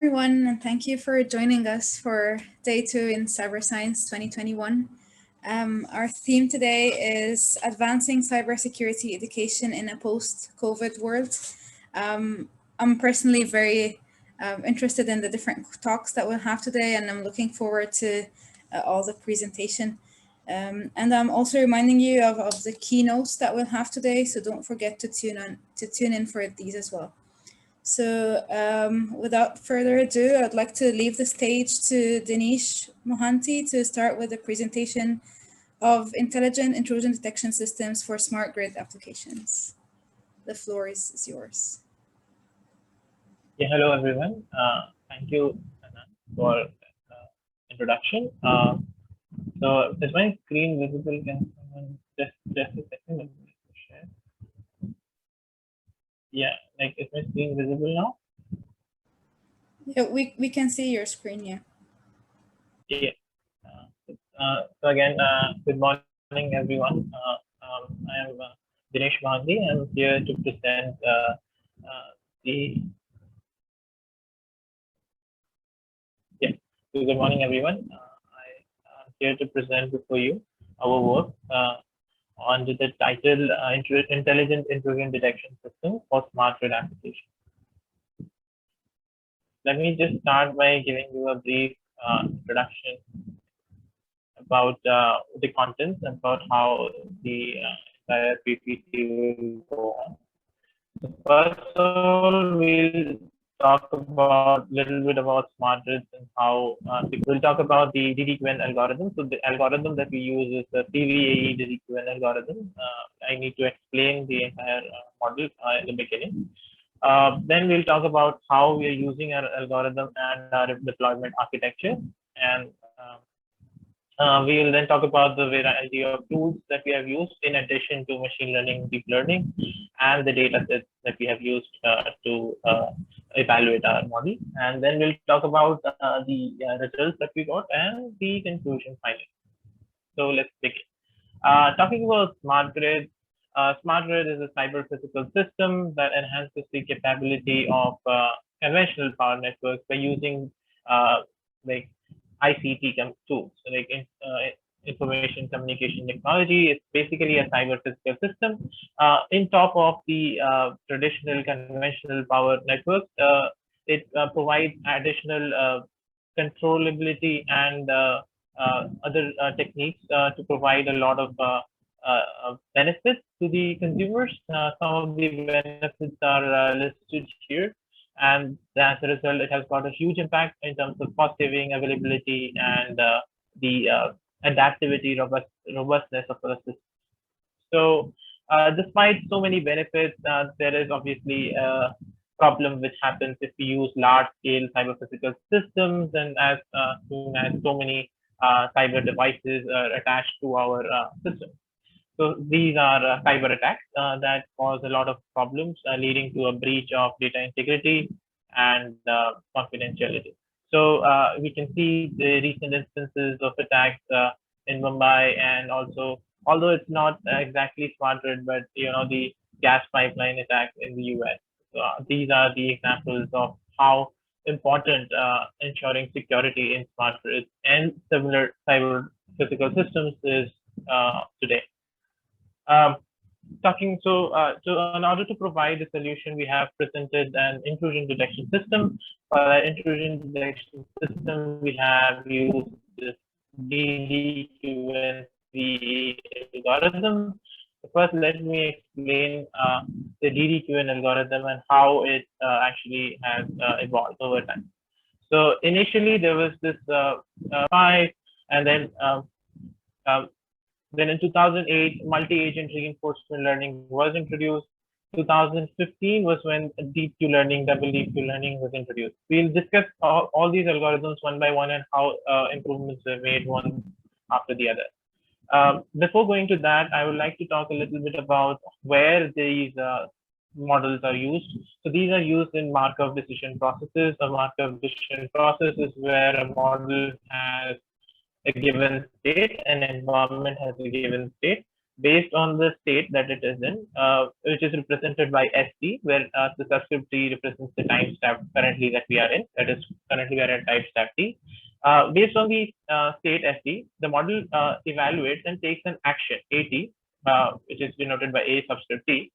Everyone, and thank you for joining us for Day 2 in Cyber Science 2021. Our theme today is Advancing Cybersecurity Education in a Post-COVID World. I'm personally very interested in the different talks that we'll have today, and I'm looking forward to all the presentation. And I'm also reminding you of the keynotes that we'll have today, so don't forget to tune in for these as well. So without further ado, I'd like to leave the stage to Dinesh Mohanty to start with the presentation of Intelligent Intrusion Detection Systems for Smart Grid Applications. The floor is yours. Yeah, hello everyone. Thank you Anna, for introduction. So is my screen visible? Can someone just a second? Let me share. Yeah, like is my screen visible now? Yeah, we can see your screen. Yeah. Yeah. So again, good morning everyone. I am Dinesh Mohanty. I'm here to present Good morning everyone. I am here to present before you our work under the title Intelligent Intrusion Detection System for Smart Grid Applications. Let me just start by giving you a brief introduction about the contents, about how the entire PPT will go on. So first of all, we'll talk about a little bit about smart grids and how we'll talk about the DDQN algorithm. So the algorithm that we use is the CVA DDQN algorithm. I need to explain the entire model in the beginning. Then we'll talk about how we are using our algorithm and our deployment architecture. And we will then talk about the variety of tools that we have used in addition to machine learning, deep learning, and the data sets that we have used to evaluate our model. And then we'll talk about the results that we got and the conclusion finally. So let's begin. Talking about smart grid. Smart grid is a cyber physical system that enhances the capability of conventional power networks by using like ICT tools, like information communication technology. It's basically a cyber physical system in top of the traditional conventional power networks. It provides additional controllability and other techniques to provide a lot of benefits to the consumers. Some of the benefits are listed here. And as a result, it has got a huge impact in terms of cost saving, availability, and the adaptivity, robustness of the system. So, despite so many benefits, there is obviously a problem which happens if we use large-scale cyber-physical systems, and as soon as so many cyber devices are attached to our system. So these are cyber attacks that cause a lot of problems, leading to a breach of data integrity and confidentiality. So we can see the recent instances of attacks in Mumbai, and also, although it's not exactly smart grid, but the gas pipeline attack in the US. So these are the examples of how important ensuring security in smart grids and similar cyber physical systems is today. So in order to provide a solution, we have presented an intrusion detection system. For that intrusion detection system, we have used this DDQN algorithm. So first, let me explain the DDQN algorithm and how it actually has evolved over time. So initially, there was this 5, and then in 2008, multi-agent reinforcement learning was introduced. 2015 was when deep Q learning, double deep Q learning was introduced. We'll discuss all these algorithms one by one and how improvements were made one after the other. Before going to that, I would like to talk a little bit about where these models are used. So these are used in Markov decision processes. A Markov decision process is where a model has a given state, an environment has a given state, based on the state that it is in, which is represented by ST, where the subscript T represents the timestamp currently that we are in. That is, currently we are at timestamp T. Based on the state ST, the model evaluates and takes an action AT, which is denoted by A subscript T.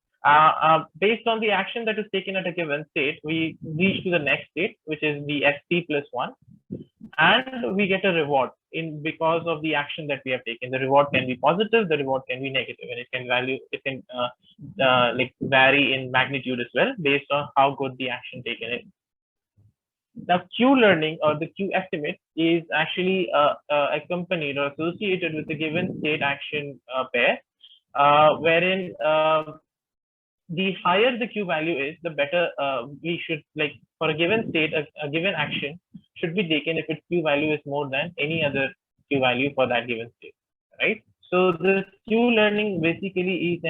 Based on the action that is taken at a given state, we reach to the next state, which is the ST plus 1. And we get a reward because of the action that we have taken. The reward can be positive, the reward can be negative, and it can like vary in magnitude as well based on how good the action taken is. Now, Q learning or the Q estimate is actually accompanied or associated with a given state action pair, wherein the higher the Q value is, the better we should, like, for a given state, a given action should be taken if its Q value is more than any other Q value for that given state, right? So the Q learning basically is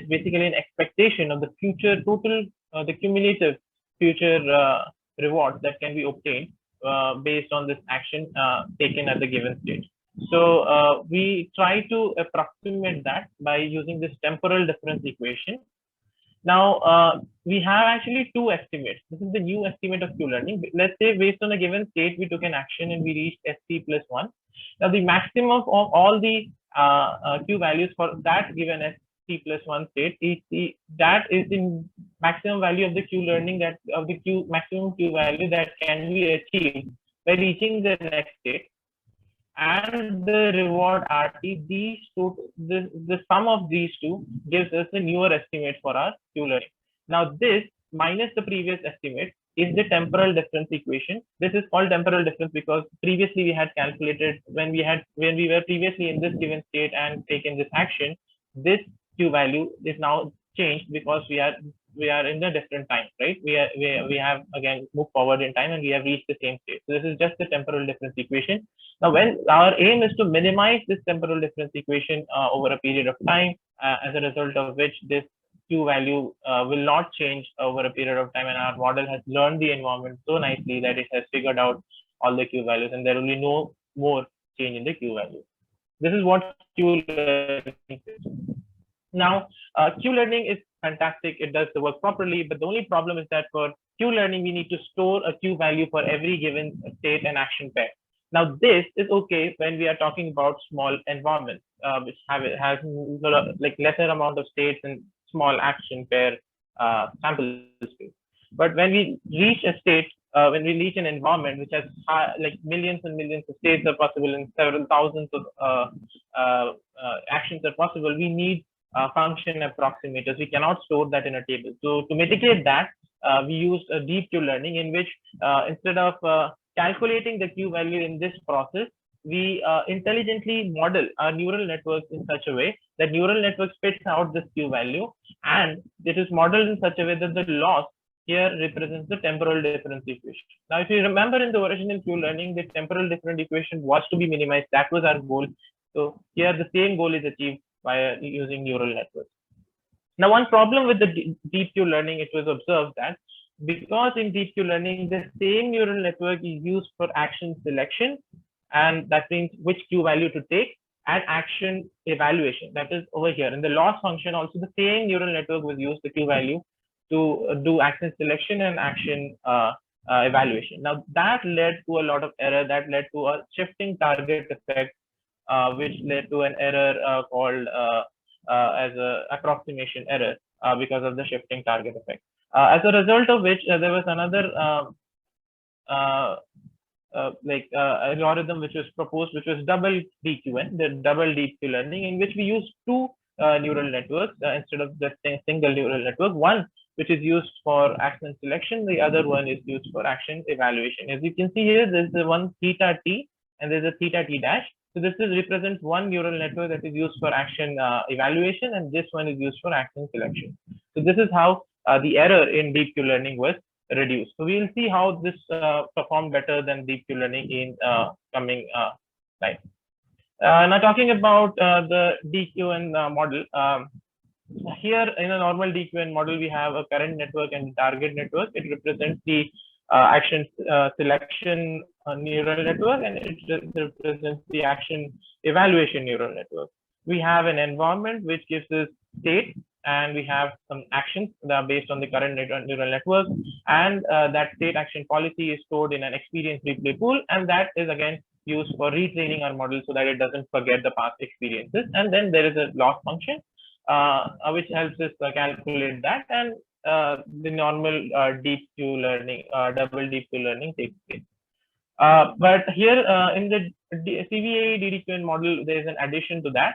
basically an expectation of the future total, the cumulative future rewards that can be obtained based on this action taken at the given state. So we try to approximate that by using this temporal difference equation. Now, we have actually two estimates. This is the new estimate of Q learning. Let's say based on a given state, we took an action and we reached ST plus 1. Now, the maximum of all the Q values for that given ST plus 1 state that is the maximum value of the Q learning, that of the maximum Q value that can be achieved by reaching the next state. And the reward RT, the sum of these two gives us a newer estimate for our Q learning. Now, this minus the previous estimate is the temporal difference equation. This is called temporal difference because previously we had calculated when we were previously in this given state and taken this action, this Q value is now changed because we are in a different time, right? We have again moved forward in time and we have reached the same state. So this is just the temporal difference equation. Now, when our aim is to minimize this temporal difference equation over a period of time, as a result of which this Q value will not change over a period of time, and our model has learned the environment so nicely that it has figured out all the Q values, and there will be no more change in the Q value. This is what Q learning is. Now, Q learning is fantastic. It does the work properly, but the only problem is that for Q learning, we need to store a Q value for every given state and action pair. Now, this is okay when we are talking about small environments, which has like lesser amount of states and small action pair sample space. But when we reach a state, when we reach an environment which has like millions and millions of states are possible and several thousands of actions are possible, we need function approximators. We cannot store that in a table. So to mitigate that, we use a deep Q learning in which instead of calculating the Q value in this process, we intelligently model our neural networks in such a way that neural network spits out this Q value, and it is modeled in such a way that the loss here represents the temporal difference equation. Now, if you remember in the original Q learning, the temporal difference equation was to be minimized. That was our goal. So here the same goal is achieved by using neural networks. Now, one problem with the deep Q learning, it was observed that because in deep Q learning, the same neural network is used for action selection, and that means which Q value to take, and action evaluation. That is over here. In the loss function, also the same neural network was used, the Q value, to do action selection and action evaluation. Now, that led to a lot of error. That led to a shifting target effect, which led to an error called as an approximation error because of the shifting target effect. As a result of which, there was another algorithm which was proposed, which was double DQN, the double deep Q learning, in which we use two neural networks instead of the single neural network. One which is used for action selection, the other one is used for action evaluation. As you can see here, there's the one theta t and there's a theta t dash. So this represents one neural network that is used for action evaluation, and this one is used for action selection. So this is how the error in deep Q learning was reduced. So we will see how this performed better than deep Q learning in coming slides. Now, talking about the DQN model, here in a normal DQN model, we have a current network and target network. It represents the action selection neural network, and it represents the action evaluation neural network. We have an environment which gives us state, and we have some actions that are based on the current neural network, and that state action policy is stored in an experience replay pool, and that is again used for retraining our model so that it doesn't forget the past experiences. And then there is a loss function which helps us calculate that, and the normal deep Q learning, double deep Q learning takes place. But here in the CVA DDQN model, there is an addition to that,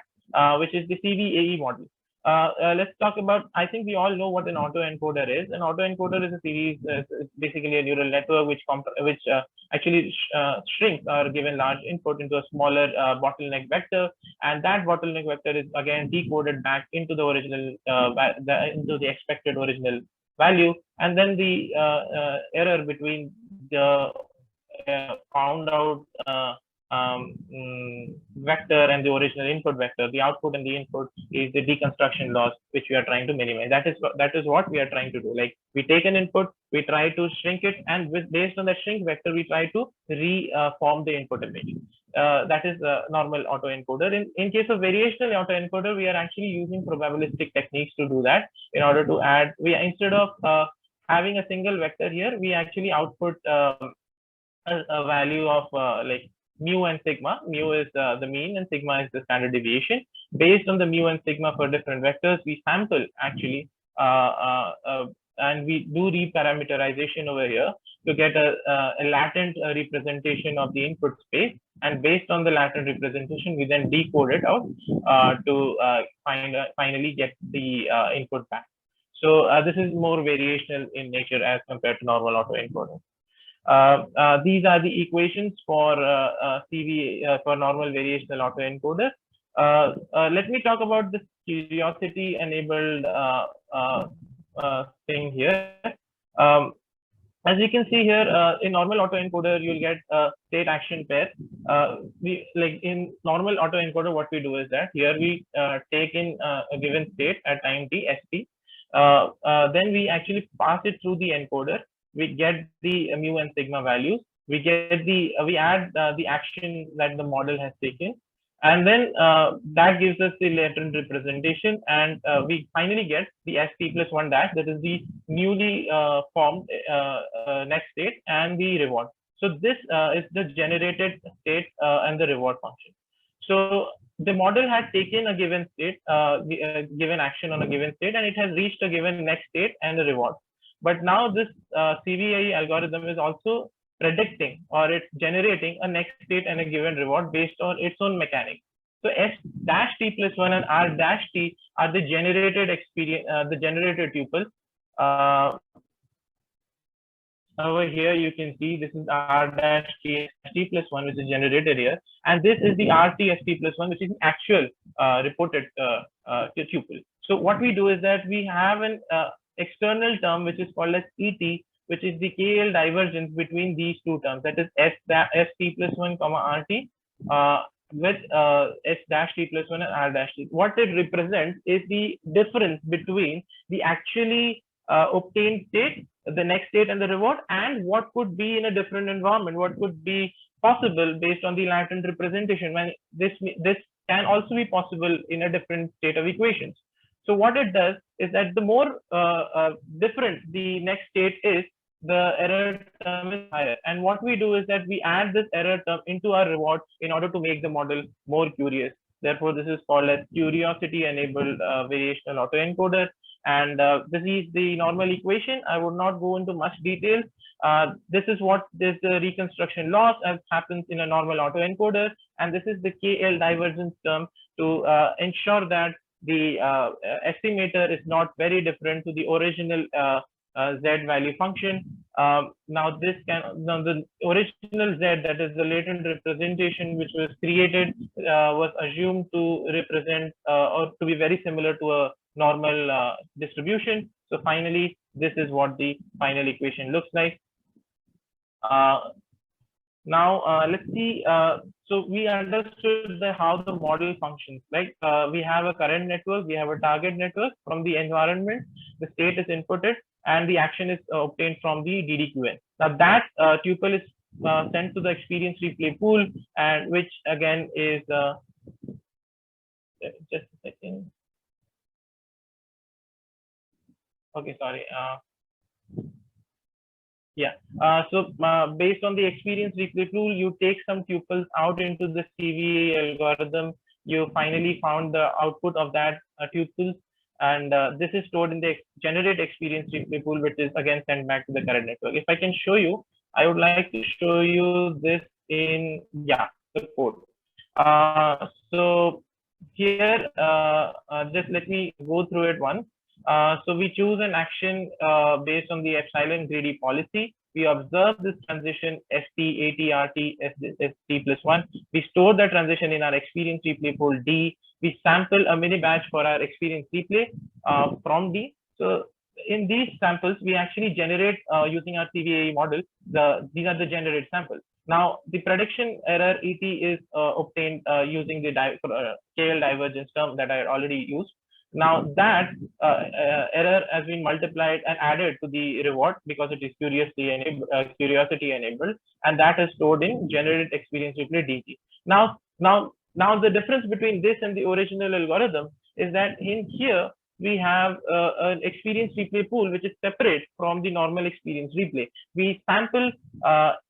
which is the CVAE model. Let's talk about, I think we all know what an autoencoder is. An autoencoder is a series, it's basically a neural network which actually shrinks or given large input into a smaller bottleneck vector, and that bottleneck vector is again decoded back into the original, into the expected original value, and then the error between the found out vector and the original input vector, the output and the input, is the deconstruction loss which we are trying to minimize. That is what we are trying to do. Like, we take an input, we try to shrink it, and based on the shrink vector, we try to reform the input image. That is a normal autoencoder. In case of variational autoencoder, we are actually using probabilistic techniques to do that. In order to add, instead of having a single vector here, we actually output a value of like mu and sigma. Mu is the mean and sigma is the standard deviation. Based on the mu and sigma for different vectors, we sample actually and we do reparameterization over here to get a latent representation of the input space, and based on the latent representation, we then decode it out to finally get the input back. So this is more variational in nature as compared to normal autoencoder. These are the equations for CVA for normal variational autoencoder. Let me talk about this curiosity enabled thing here. As you can see here, in normal autoencoder, you'll get a state action pair. Like in normal autoencoder, what we do is that here we take in a given state at time t, st. Then we actually pass it through the encoder. We get the mu and sigma values. We get we add the action that the model has taken, and then that gives us the latent representation, and we finally get the st plus 1 dash, that is the newly formed next state, and the reward. So this is the generated state and the reward function. So the model has taken a given state, given action on a given state, and it has reached a given next state and a reward. But now this CVA algorithm is also predicting, or it's generating a next state and a given reward based on its own mechanics. So S dash t plus 1 and R dash t are the generated experience, the generated tuple. Over here, you can see this is R dash t plus 1, which is generated here. And this is the RT ST plus 1, which is the actual reported tuple. So what we do is that we have an external term which is called as ET, which is the KL divergence between these two terms, that is ST plus 1 comma RT with S dash T plus 1 and R dash T. What it represents is the difference between the actually obtained state, the next state and the reward, and what could be in a different environment, what could be possible based on the latent representation, when this can also be possible in a different state of equations. So what it does is that the more different the next state is, the error term is higher. And what we do is that we add this error term into our reward in order to make the model more curious. Therefore, this is called as curiosity enabled variational autoencoder. And this is the normal equation. I would not go into much detail. This is what this reconstruction loss as happens in a normal autoencoder. And this is the KL divergence term to ensure that the estimator is not very different to the original Z value function. Now the original Z, that is the latent representation which was created, was assumed to represent or to be very similar to a normal distribution. So finally, this is what the final equation looks like. Now let's see. So we understood how the model functions. Like we have a current network, we have a target network. From the environment, the state is inputted, and the action is obtained from the DDQN. Now that tuple is sent to the experience replay pool, and which again is just a second. Okay, sorry. Yeah. Based on the experience replay tool, you take some tuples out into the CVA algorithm. You finally found the output of that tuples, and this is stored in the generate experience replay pool, which is again sent back to the current network. If I can show you, I would like to show you this in the code. So here, just let me go through it once. So we choose an action based on the epsilon greedy policy. We observe this transition ST, AT, RT, ST plus 1. We store the transition in our experience replay pool D. We sample a mini batch for our experience replay from D. So in these samples, we actually generate using our CVA model. These are the generated samples. Now, the prediction error ET is obtained using the KL divergence term that I had already used. Now that error has been multiplied and added to the reward because it is curiosity enabled, and that is stored in generated experience replay DG. Now the difference between this and the original algorithm is that in here we have an experience replay pool which is separate from the normal experience replay. We sample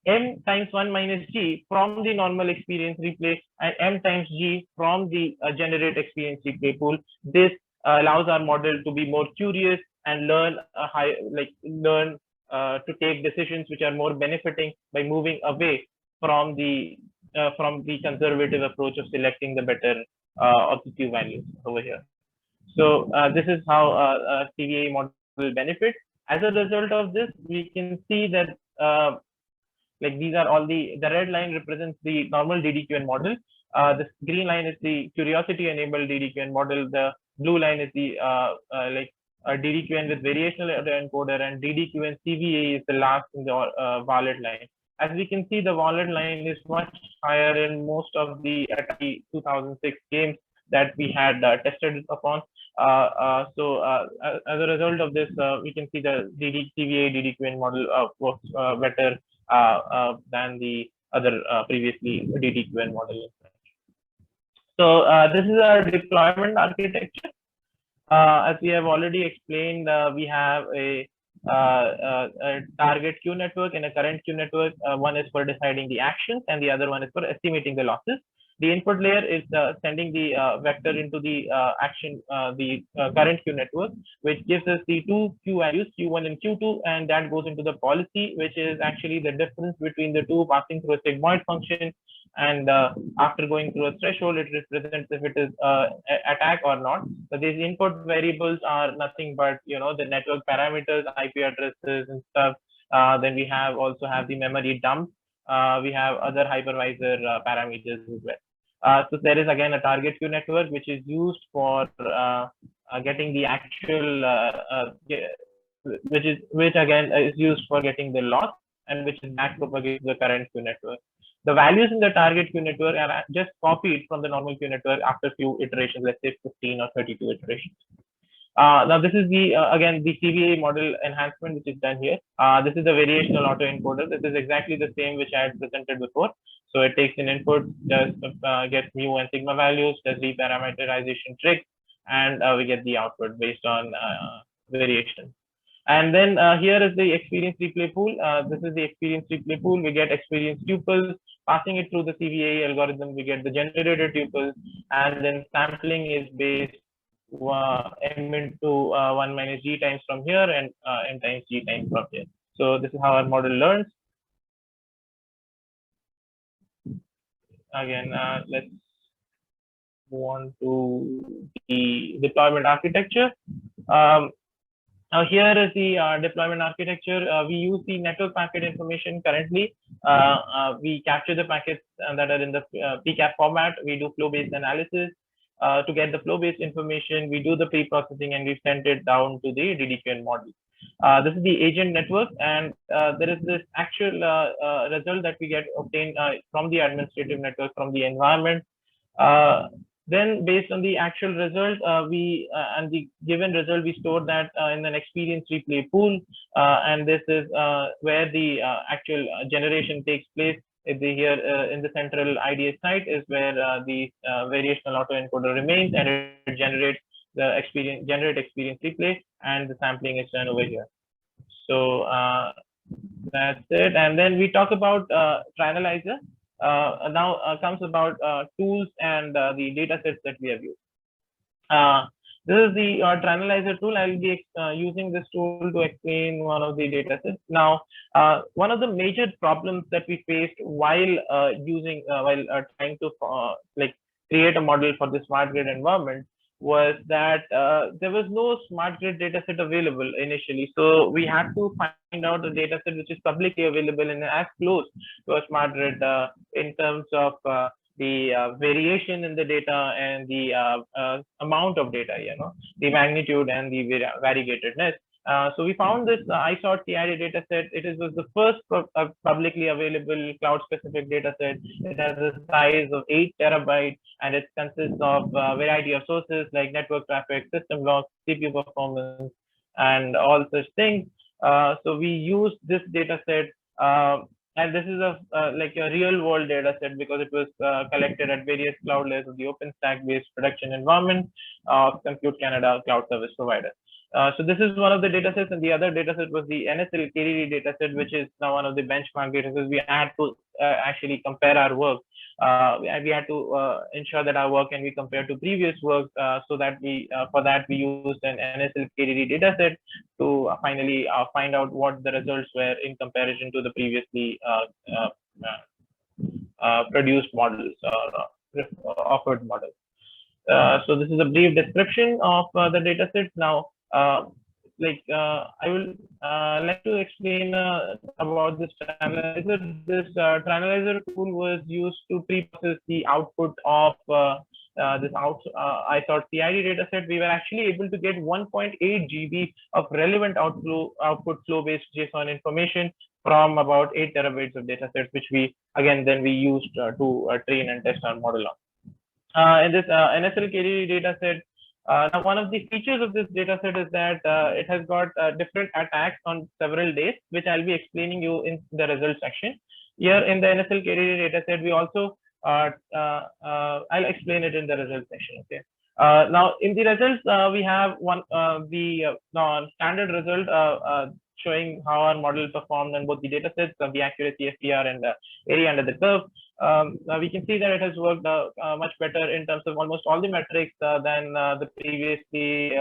m times 1 minus g from the normal experience replay and m times g from the generate experience replay pool. This allows our model to be more curious and learn to take decisions which are more benefiting by moving away from the conservative approach of selecting the better of the Q values over here. So this is how CVA model will benefit. As a result of this, we can see that these are all the red line represents the normal DDQN model. The green line is the curiosity enabled DDQN model. The blue line is the DDQN with variational encoder, and DDQN CVA is the last in the violet line. As we can see, the violet line is much higher in most of the 2006 games that we had tested upon. As a result of this, we can see the CVA DDQN model works better than the other previously DDQN model. So this is our deployment architecture. As we have already explained, we have a target queue network and a current queue network. One is for deciding the actions and the other one is for estimating the losses. The input layer is sending the vector into the current queue network, which gives us the two Q values, Q1 and Q2, and that goes into the policy, which is actually the difference between the two passing through a sigmoid function. And after going through a threshold, it represents if it is attack or not. So these input variables are nothing but the network parameters, IP addresses and stuff. Then we also have the memory dump. We have other hypervisor parameters as well. So there is again a target queue network which is used for getting the actual which again is used for getting the loss, and which is back propagated to the current queue network. The values in the target queue network are just copied from the normal queue network after a few iterations, let's say 15 or 32 iterations. Now this is the again the CVA model enhancement which is done here. This is the variational autoencoder. This is exactly the same which I had presented before. So it takes an input, does gets mu and sigma values, does reparameterization tricks, and we get the output based on variation. And then here is the experience replay pool. This is the experience replay pool. We get experience tuples, passing it through the CVA algorithm. We get the generated tuples, and then sampling is based m into 1 minus g times from here and m times g times from here. So this is how our model learns. Again, let's move on to the deployment architecture. Now here is the deployment architecture. We use the network packet information currently. We capture the packets that are in the PCAP format. We do flow-based analysis. To get the flow-based information, we do the pre-processing and we send it down to the DDQN model. This is the agent network, and there is this actual result that we get obtained from the administrative network, from the environment. Then based on the actual result, and the given result, we store that in an experience replay pool, and this is where the actual generation takes place. Here in the central IDS site is where the variational autoencoder remains, and it generates the generate experience replay, and the sampling is done over here. So that's it. And then we talk about TriAnalyzer. Now comes about tools and the data sets that we have used. This is the TriAnalyzer tool. I'll be using this tool to explain one of the data sets. Now, one of the major problems that we faced while trying to like create a model for the smart grid environment was that there was no smart grid dataset available initially. So we had to find out a dataset which is publicly available and as close to a smart grid in terms of the variation in the data and the amount of data, the magnitude and the variegatedness. So we found this ISOT CID dataset. It was the first publicly available cloud-specific dataset. It has a size of 8 terabytes, and it consists of a variety of sources like network traffic, system logs, CPU performance, and all such things. So we used this dataset, and this is like a real-world dataset because it was collected at various cloud layers of the OpenStack-based production environment of Compute Canada cloud service provider. So this is one of the datasets, and the other dataset was the NSL KDD dataset, which is now one of the benchmark datasets. We had to actually compare our work. We had to ensure that our work can be compared to previous work, so that for that we used an NSL KDD dataset to finally find out what the results were in comparison to the previously produced models or offered models. So this is a brief description of the dataset. Now, I will like to explain about this TriAnalyzer. This TriAnalyzer tool was used to pre-process the output of this ISOT CID dataset. We were actually able to get 1.8 GB of relevant output flow-based JSON information from about 8 terabytes of datasets, which we used to train and test our model on. In this NSL KDD dataset, now, one of the features of this dataset is that it has got different attacks on several days, which I'll be explaining you in the results section. Here in the NSL KDD dataset, we also I'll explain it in the results section. Okay. Now, in the results, we have the standard result showing how our model performed on both the datasets of the accuracy, FTR, and area under the curve. We can see that it has worked much better in terms of almost all the metrics than the previously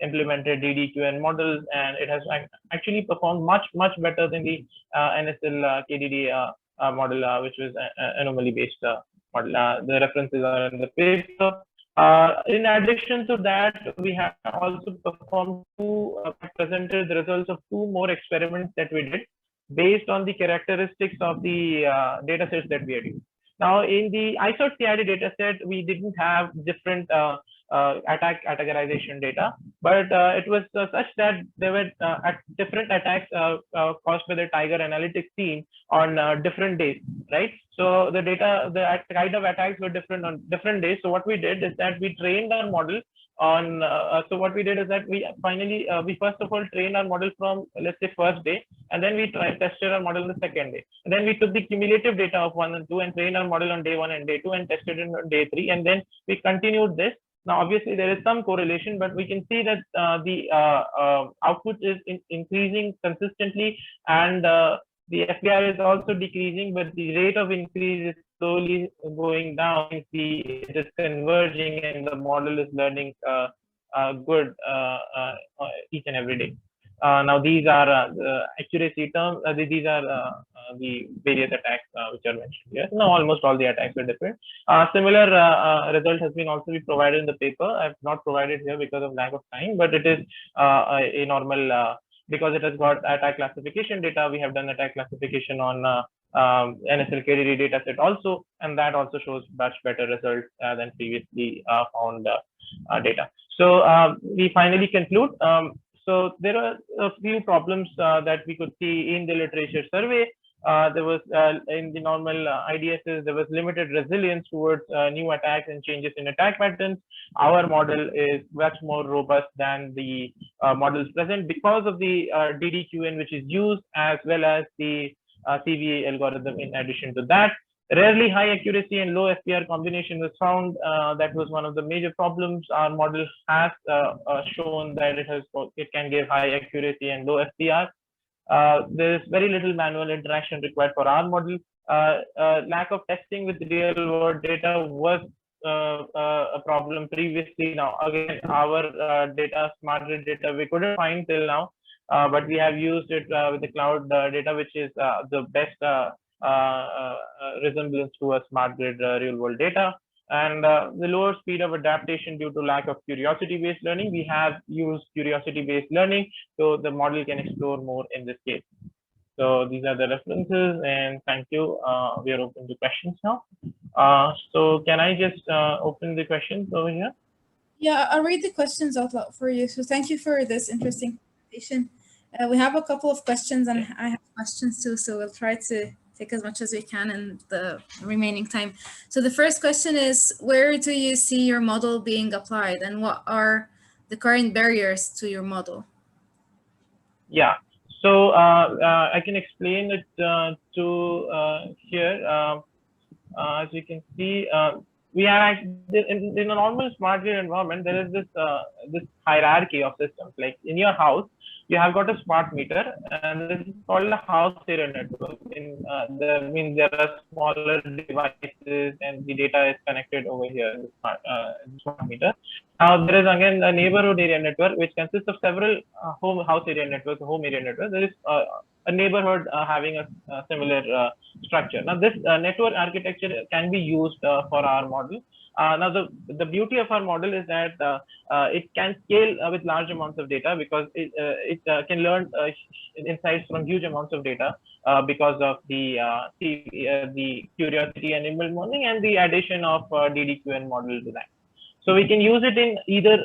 implemented DDQN models, and it has actually performed much better than the NSL KDD model, which was anomaly-based model. The references are in the paper. In addition to that, we have also presented the results of 2 more experiments that we did based on the characteristics of the datasets that we had used. Now, in the ISOT CID dataset, we didn't have different attack categorization data, but it was such that there were different attacks caused by the Tiger analytics team on different days, right? So the kind of attacks were different on different days. So what we did is that we trained our model on. So what we did is that we first of all trained our model from, let's say, first day, and then we tested our model on the second day. And then we took the cumulative data of 1 and 2 and trained our model on day 1 and day 2 and tested it on day 3, and then we continued this. Now, obviously, there is some correlation, but we can see that the output is increasing consistently, and the FTR is also decreasing, but the rate of increase is slowly going down. It is converging, and the model is learning good each and every day. Now, these are the accuracy terms. These are the various attacks which are mentioned here. Now, almost all the attacks are different. Similar result has been also provided in the paper. I've not provided here because of lack of time, but it is a normal, because it has got attack classification data. We have done attack classification on NSL KDD dataset also, and that also shows much better results than previously found data. So we finally conclude. So there are a few problems that we could see in the literature survey. There was in the normal IDSs, there was limited resilience towards new attacks and changes in attack patterns. Our model is much more robust than the models present because of the DDQN which is used, as well as the CVA algorithm in addition to that. Rarely high accuracy and low FPR combination was found. That was one of the major problems. Our model has shown that it can give high accuracy and low FPR. There is very little manual interaction required for our model. Lack of testing with real world data was a problem previously. Now, again, our data, smart grid data, we couldn't find till now, but we have used it with the cloud data, which is the best resemblance to a smart grid real world data. And the lower speed of adaptation due to lack of curiosity-based learning. We have used curiosity-based learning, so the model can explore more in this case. So these are the references, and thank you. We are open to questions now. So can I just open the questions over here? Yeah, I'll read the questions out loud for you. So thank you for this interesting presentation. We have a couple of questions, and I have questions too, so we'll try to take as much as we can in the remaining time. So the first question is, where do you see your model being applied, and what are the current barriers to your model? Yeah, so I can explain it to here. As you can see, we are in a normal smart grid environment. There is this hierarchy of systems. Like in your house, you have got a smart meter, and this is called a house area network. There are smaller devices, and the data is connected over here in the smart meter. Now there is again a neighborhood area network, which consists of several house area networks, home area networks. There is a neighborhood having a similar structure. Now this network architecture can be used for our model. Now the beauty of our model is that it can scale with large amounts of data, because it can learn insights from huge amounts of data because of the curiosity enabled modeling and the addition of DDQN model design. So we can use it in either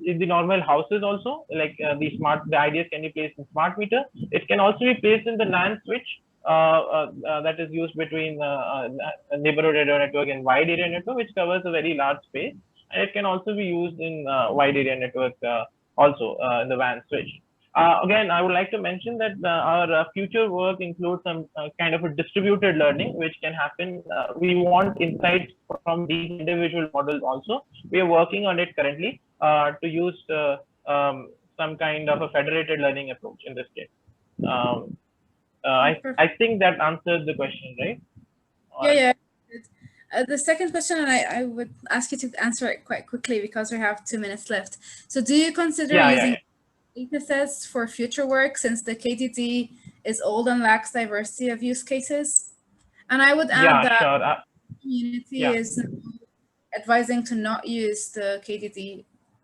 in the normal houses also, like the ideas can be placed in smart meter. It can also be placed in the LAN switch that is used between neighborhood area network and wide area network, which covers a very large space. And it can also be used in wide area network also in the WAN switch. Again, I would like to mention that our future work includes some kind of a distributed learning, which can happen. We want insights from these individual models also. We are working on it currently to use some kind of a federated learning approach in this case. I think that answers the question, right? Yeah. The second question, and I would ask you to answer it quite quickly because we have 2 minutes left. So do you consider using datasets for future work, since the KDD is old and lacks diversity of use cases? And I would add that the community is advising to not use the KDD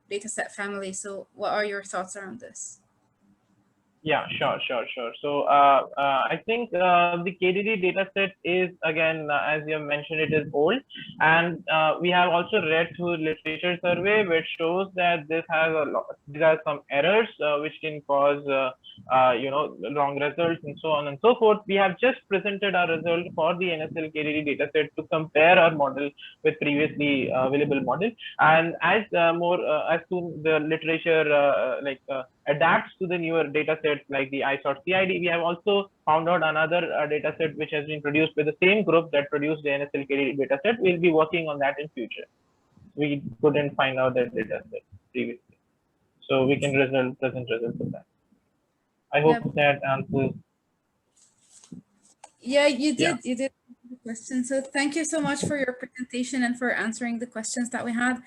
dataset family. So what are your thoughts around this? Yeah, sure. So I think the KDD dataset is, again, as you have mentioned, it is old, and we have also read through literature survey, which shows that there are some errors which can cause wrong results and so on and so forth. We have just presented our result for the NSL KDD dataset to compare our model with previously available model, and as soon the literature adapts to the newer data sets like the ISOT-CID, we have also found out another data set which has been produced by the same group that produced the NSL KDD data set. We'll be working on that in future. We couldn't find out that data set previously, so we can present results of that. I hope that answers. Yeah, you did. You did the question. So thank you so much for your presentation and for answering the questions that we had.